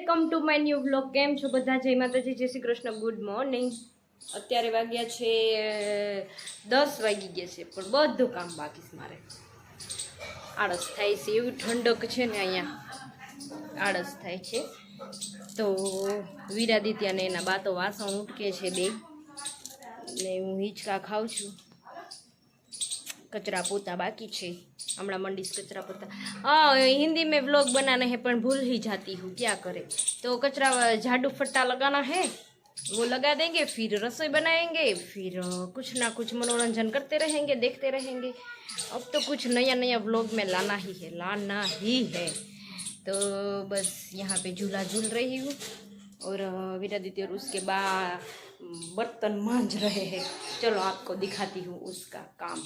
Welcome to my new vlog. કેમ છો બધા? જય માતાજી, જય શ્રી કૃષ્ણ, ગુડ મોર્નિંગ. અત્યારે વાગ્યા છે 10 વાગી ગયા છે, પણ બધું કામ બાકી છે મારે. આળસ થાય છે, એવી ઠંડક છે ને અહીંયા, આળસ થાય છે. તો વીરાદિત્યને એના બાતો વાસણ ઉટકે છે બે, ને હું હિંચકા ખાઉં છું. कचरा पोता बाकी छे, हमारा मंडीस कचरा पोता। हाँ, हिंदी में व्लॉग बनाना है पर भूल ही जाती हूँ, क्या करे। तो कचरा झाड़ू फट्टा लगाना है, वो लगा देंगे, फिर रसोई बनाएंगे, फिर कुछ ना कुछ मनोरंजन करते रहेंगे, देखते रहेंगे। अब तो कुछ नया नया व्लॉग में लाना ही है। तो बस यहाँ पे झूला झूल रही हूँ और वीरादित्य और उसके बाद बर्तन मांज रहे हैं। चलो आपको दिखाती हूँ उसका काम।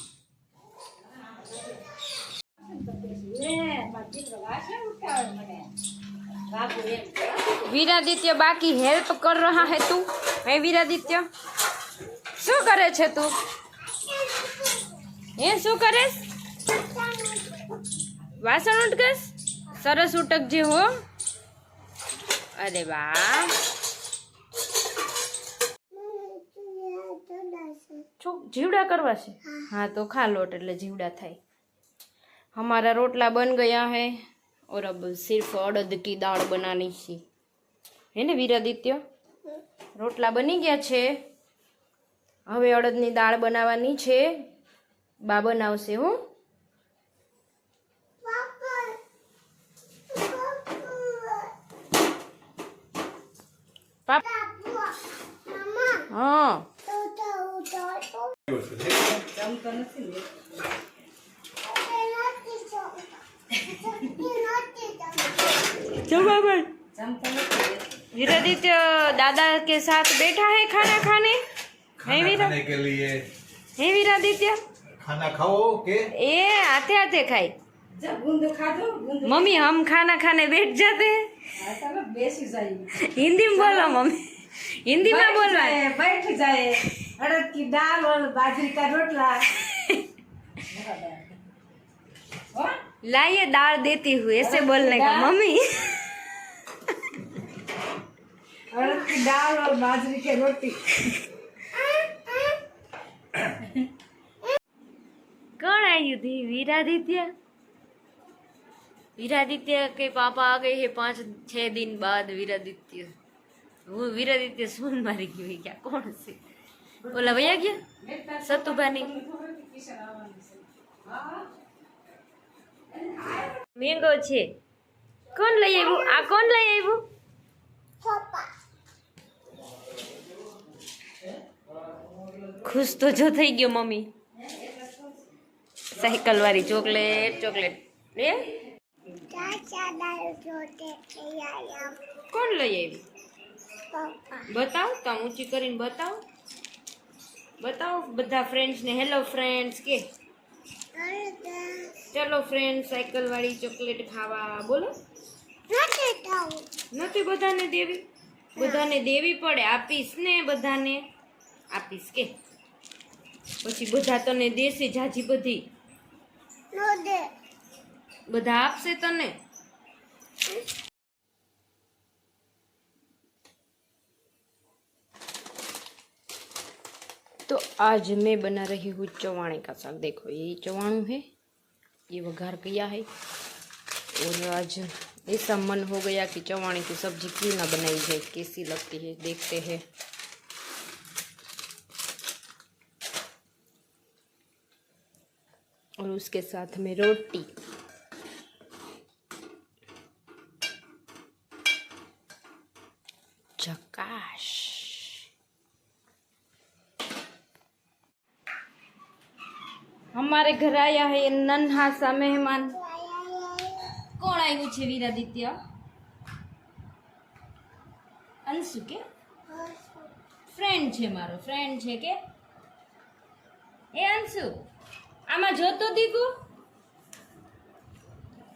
वीरादित्य बाकी हेल्प कर रहा है तू? है वीरादित्य, शू करे छे तू? ये शू करे? वासण उटकेस? सरस उटकजे हो। अरे वाह, जीवड़ा करवा से? हाँ तो खा लोट એટલે જીવડા થાય। हमारा रोटला बन गया है और अब सिर्फ अड़द की दाल बनानी है ने वीरादित्य? रोटला बनी गया छे, हवे अड़दनी दाल बनावानी छे। बा बनावशे हो। हाँ वीरादित्य दादा के साथ बैठा है खाना खाने। खाने के लिए है वीरादित्य? खाना खाओ के ए आते आते खाई। मम्मी हम खाना खाने बैठ जाते हैं। हिंदी में बोलो मम्मी, हिंदी में बोलना। बैठ जाए, अड़द की दाल और बाजरी का रोटला। लाइए दाल देती हूँ, ऐसे बोलने का मम्मी। अड़द की दाल और बाजरी की रोटी। कौन आई थी? वीरादित्य। वीरादित्य के पापा आ गए हैं 5-6 दिन बाद। वीरादित्य, वो वीरादित्य सुन मारी गई है क्या? कौन से बोला भैया क्या सतुभानी મેંગો છે? કોણ લઈ આવ્યું? આ કોણ લઈ આવ્યું? ખુશ તો જો થઈ ગયો મમ્મી। સાયકલ વાળી ચોકલેટ એ કોણ લઈ આવ્યું? बताओ, तुम ऊंची करीने बताओ। बधा फ्रेंड्स ने हेलो फ्रेंड्स के। चलो फ्रेंड्स साइकिल वाली चॉकलेट खावा। बोलो नथी बधाने देवी? बधाने देवी पड़े। आपीश ने बधाने आपीश के पछी बधा तने देशे जाजी बधी बधा आपसे तने। तो आज मैं बना रही हूँ चवाणे का साग। देखो ये चवाणू है, ये वघार किया है। और आज ऐसा मन हो गया कि चवाणे की सब्जी क्यों ना बनाई जाए, कैसी लगती है देखते हैं। और उसके साथ में रोटी। झकाश। हमारे घर आया है नन्हा सा मेहमान। कौन आयु छे वीरादित्य? अंशु के फ्रेंड छे, मारो फ्रेंड छे के। ए अंशु आमा जोतो दीकू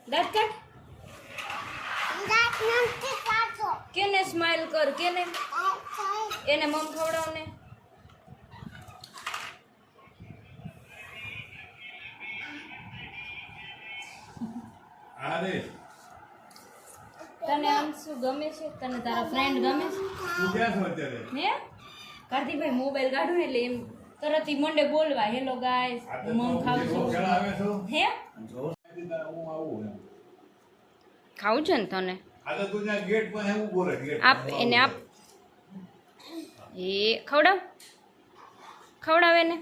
दांत काट केने स्माइल कर केने एने मम खवડાવ ને। अरे તને આમ શું ગમે છે? તને તારા ફ્રેન્ડ ગમે છે? તું ક્યાં છો અત્યારે? હે કાર્તિકભાઈ મોબાઈલ કાઢો ને એટલે એમ તરત ઈ મંડે બોલવા, હેલો ગાઈસ હું મમ ખાઉં છું. આવે છો હે જો હું આવું એમ. ખાવું છે ને તને? આ તો તું ત્યાં ગેટ પર હું બોલે ગેટ આપ એને આપ. એ ખવડાવ ખવડાવ એને.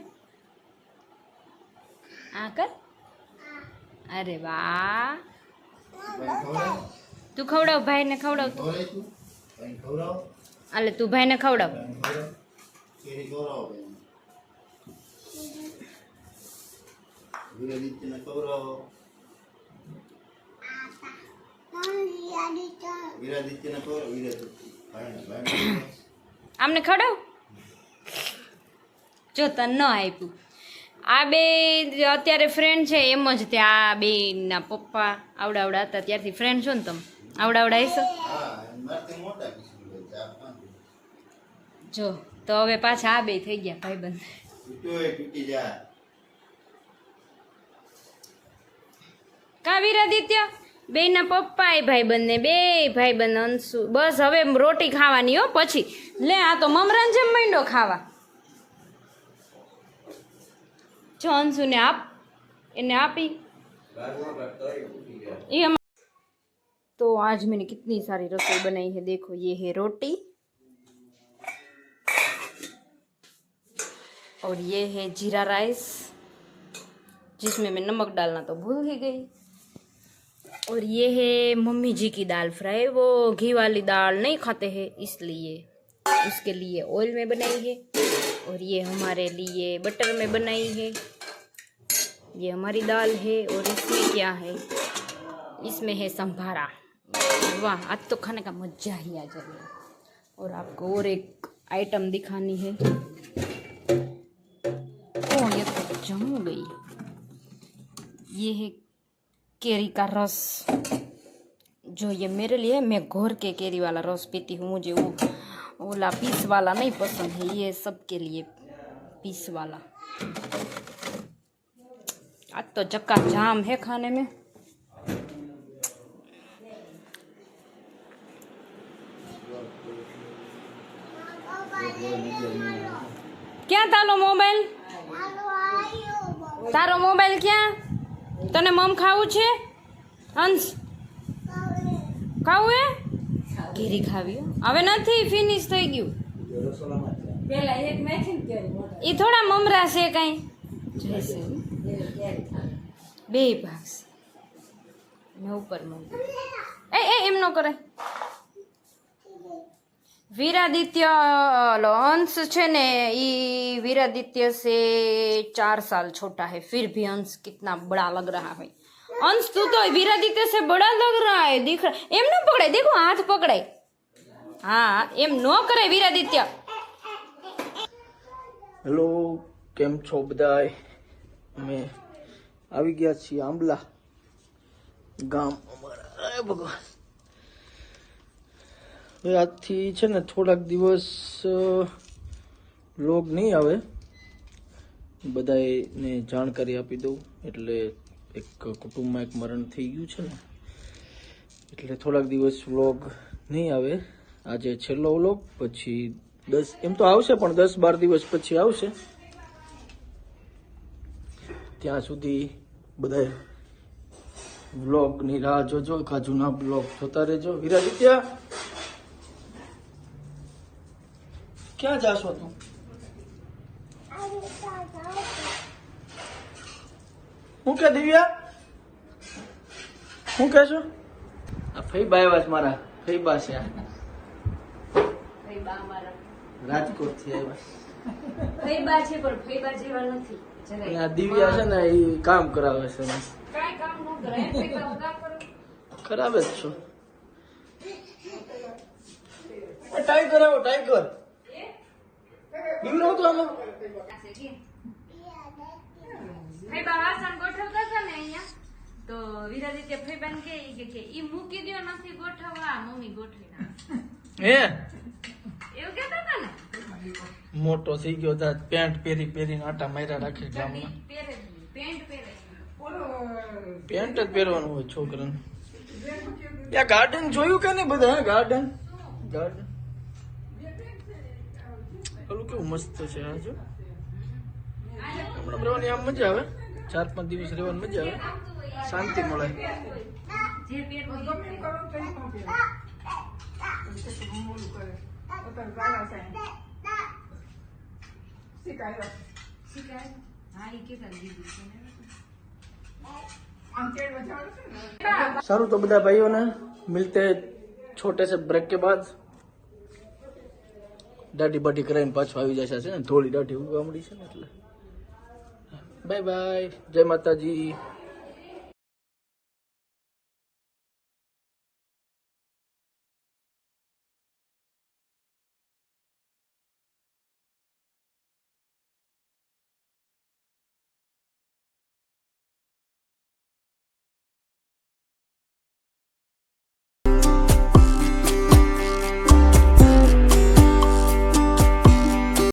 આ કર. અરે વાહ, તું ખવડાવ, ભાઈને ખવડાવ તું. અલે તું ભાઈને ખવડાવ. આમને ખવડાવ. જો તને ન આપ્યું. આ બે અત્યારે ફ્રેન્ડ છે એમ જ તે. આ બે ના પપ્પા આવડા હતા ત્યારથી ફ્રેન્ડ છો ને તમે? આવડા હશો. જો તો હવે પાછા આ બે થઈ ગયા ભાઈબંધ. કા વીરાદિત્ય બે ના પપ્પા એ ભાઈબંધ ને બે ભાઈબંધ અંશુ. બસ હવે રોટી ખાવાની હો પછી. લે આ તો મમરાન જેમ માંડ્યો ખાવા. जो अंशु ने आप इन्हें आपी ये हम। तो आज मैंने कितनी सारी रसोई बनाई है। देखो ये है रोटी और ये है जीरा राइस जिसमें मैं नमक डालना तो भूल ही गई। और ये है मम्मी जी की दाल फ्राई। वो घी वाली दाल नहीं खाते हैं इसलिए उसके लिए ऑयल में बनाई है। और ये हमारे लिए बटर में बनाई है। ये हमारी दाल है। और इसमें क्या है? इसमें है संभारा। वाह आज तो खाने का मजा ही आ जाएगा। और आपको और एक आइटम दिखानी है। ओह ये तो जम गई। ये है केरी का रस जो ये मेरे लिए, मैं घोर के केरी वाला रस पीती हूँ। मुझे वो ओला पीस वाला नहीं पसंद है। ये सबके लिए पीस वाला। आज तो चक्का जाम है खाने में। क्या तालो मोबाइल तारो मोबाइल क्या तने मम खाऊ छे? हंस खाऊ है केरी खावी હવે નથી ફિનિશ થઈ ગયું. પેલા એક મેચિંગ કેરી ઈ થોડા મમરા છે કઈ જઈશે બે ભાગ છે મે ઉપર મમ એ એમ નો કરે. वीरादित्य अंश छे ने ई वीरादित्य से 4 साल छोटा है फिर भी अंश कितना बड़ा लग रहा है. अंश तू तो वीरादित्य से बड़ा लग रहा है. दिख रहा एम न पकड़े देखो हाथ पकड़े. हाँ एम नो करे वीरादित्य. हेलो केम छो बधाय मैं આવી ગયા છીએ આંબલા ગામ અમારા. ભગવાન આજથી છે ને થોડાક દિવસ વ્લોગ નહીં આવે. બધાને જાણકારી આપી દઉં. એટલે એક કુટુંબમાં એક મરણ થઈ ગયું છે ને એટલે થોડાક દિવસ વ્લોગ નહીં આવે. આજે છેલ્લો વ્લોગ પછી 10 એમ તો આવશે પણ 10-12 દિવસ પછી આવશે. ત્યાં સુધી બધા વ્લોગની રાહ જોજો. જૂના વ્લોગ જોતા રહેજો. વીરાદિત્ય ક્યાં જાશો તું? હું કે દિવ્યા હું કહેશો? આ ફઈબા આવ્યા છે મારા. ફઈબા છે આ ફઈબા અમારા રાજકોટ થી આવ્યા. ફઈબા છે પણ ફઈબા જેવા નથી. અને આ દિવ્યા છે ને એ કામ કરાવે છે. કાઈ કામ ન કરે ફઈબા કામ કરે કરાવે જ છો. ટાઈગર આવો ટાઈગર બીવડો તો આમાં. ફઈબા વાસણ ગોઠવતા હતા ને અહીંયા તો વીરાદિત્ય ફઈબાને કે ઈ મૂકી દ્યો નથી ગોઠવવા મમ્મી ગોઠવી નાખે. હે એવું કહેતા હતા ને. મોટો થઈ ગયો તા પેન્ટ પહેરી પહેરીને આટા માર્યા રાખે ગામમાં. પેન્ટ પહેરે પેન્ટ જ પહેરવાનું હોય છોકરાને. ત્યાં ગાર્ડન જોયું કે નહીં બધા? ગાર્ડન ગાર્ડન ઓલું કેવું મસ્ત છે આ જો. હમણાં રહેવાની આમ મજા આવે, 4-5 દિવસ રહેવાની મજા આવે, શાંતિ મળે. सारू तो બધા ભાઈઓને मिलते छोटे से ब्रेक के बाद. દાઢી બાઢી કરાવીને પાછું આવી જશે છે ને, થોડી દાઢી ઉગામડી છે ને એટલે. બાય બાય, જય માતાજી.